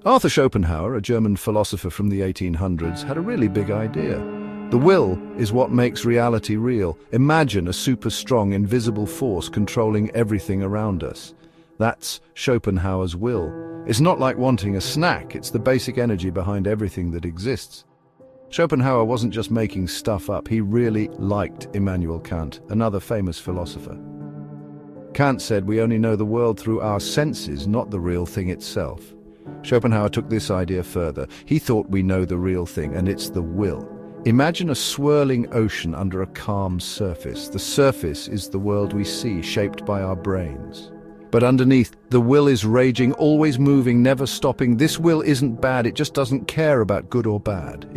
Arthur Schopenhauer, a German philosopher from the 1800s, had a really big idea. The will is what makes reality real. Imagine a super strong, invisible force controlling everything around us. That's Schopenhauer's will. It's not like wanting a snack, it's the basic energy behind everything that exists. Schopenhauer wasn't just making stuff up, he really liked Immanuel Kant, another famous philosopher. Kant said we only know the world through our senses, not the real thing itself. Schopenhauer took this idea further. He thought we know the real thing, and it's the will. Imagine a swirling ocean under a calm surface. The surface is the world we see, shaped by our brains. But underneath, the will is raging, always moving, never stopping. This will isn't bad, it just doesn't care about good or bad.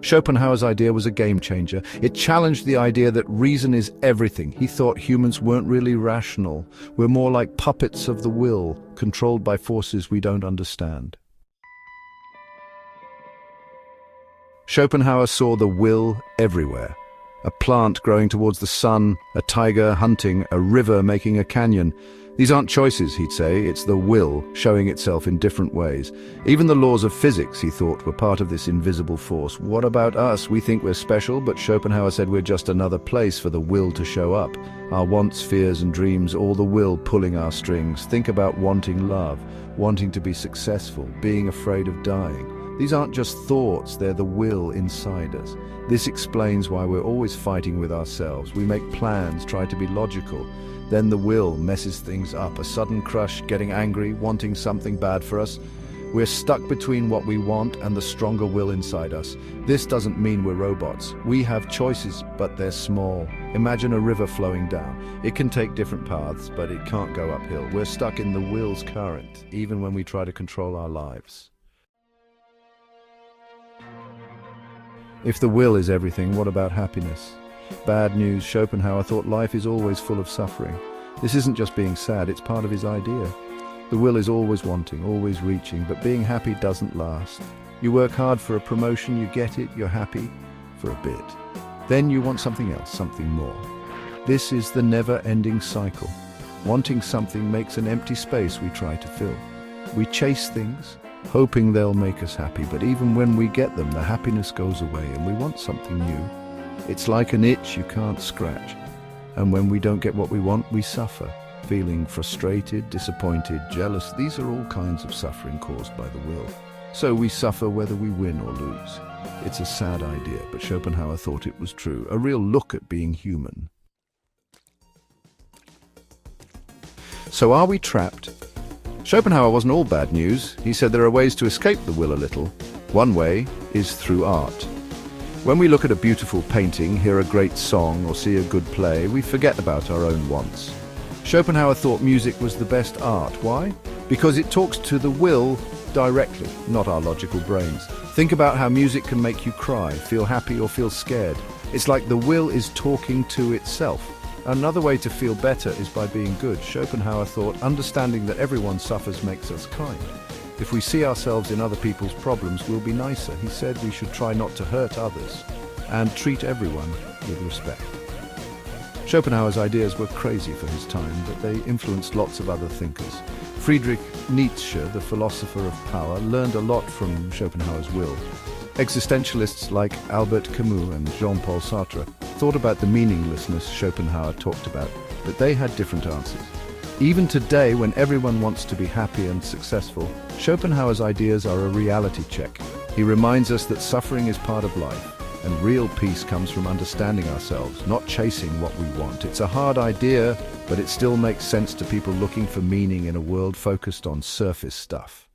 Schopenhauer's idea was a game changer. It challenged the idea that reason is everything. He thought humans weren't really rational. We're more like puppets of the will, controlled by forces we don't understand. Schopenhauer saw the will everywhere. A plant growing towards the sun, a tiger hunting, a river making a canyon. These aren't choices, he'd say, it's the will showing itself in different ways. Even the laws of physics, he thought, were part of this invisible force. What about us? We think we're special, but Schopenhauer said we're just another place for the will to show up. Our wants, fears and dreams, all the will pulling our strings. Think about wanting love, wanting to be successful, being afraid of dying. These aren't just thoughts, they're the will inside us. This explains why we're always fighting with ourselves. We make plans, try to be logical. Then the will messes things up. A sudden crush, getting angry, wanting something bad for us. We're stuck between what we want and the stronger will inside us. This doesn't mean we're robots. We have choices, but they're small. Imagine a river flowing down. It can take different paths, but it can't go uphill. We're stuck in the will's current, even when we try to control our lives. If the will is everything, what about happiness? Bad news, Schopenhauer thought life is always full of suffering. This isn't just being sad, it's part of his idea. The will is always wanting, always reaching, but being happy doesn't last. You work hard for a promotion, you get it, you're happy for a bit. Then you want something else, something more. This is the never-ending cycle. Wanting something makes an empty space we try to fill. We chase things, hoping they'll make us happy, but even when we get them, the happiness goes away and we want something new. It's like an itch you can't scratch. And when we don't get what we want, we suffer, feeling frustrated, disappointed, jealous. These are all kinds of suffering caused by the will. So we suffer whether we win or lose. It's a sad idea, but Schopenhauer thought it was true. A real look at being human. So are we trapped? Schopenhauer wasn't all bad news. He said there are ways to escape the will a little. One way is through art. When we look at a beautiful painting, hear a great song, or see a good play, we forget about our own wants. Schopenhauer thought music was the best art. Why? Because it talks to the will directly, not our logical brains. Think about how music can make you cry, feel happy or feel scared. It's like the will is talking to itself. Another way to feel better is by being good. Schopenhauer thought understanding that everyone suffers makes us kind. If we see ourselves in other people's problems, we'll be nicer. He said we should try not to hurt others and treat everyone with respect. Schopenhauer's ideas were crazy for his time, but they influenced lots of other thinkers. Friedrich Nietzsche, the philosopher of power, learned a lot from Schopenhauer's will. Existentialists like Albert Camus and Jean-Paul Sartre thought about the meaninglessness Schopenhauer talked about, but they had different answers. Even today, when everyone wants to be happy and successful, Schopenhauer's ideas are a reality check. He reminds us that suffering is part of life, and real peace comes from understanding ourselves, not chasing what we want. It's a hard idea, but it still makes sense to people looking for meaning in a world focused on surface stuff.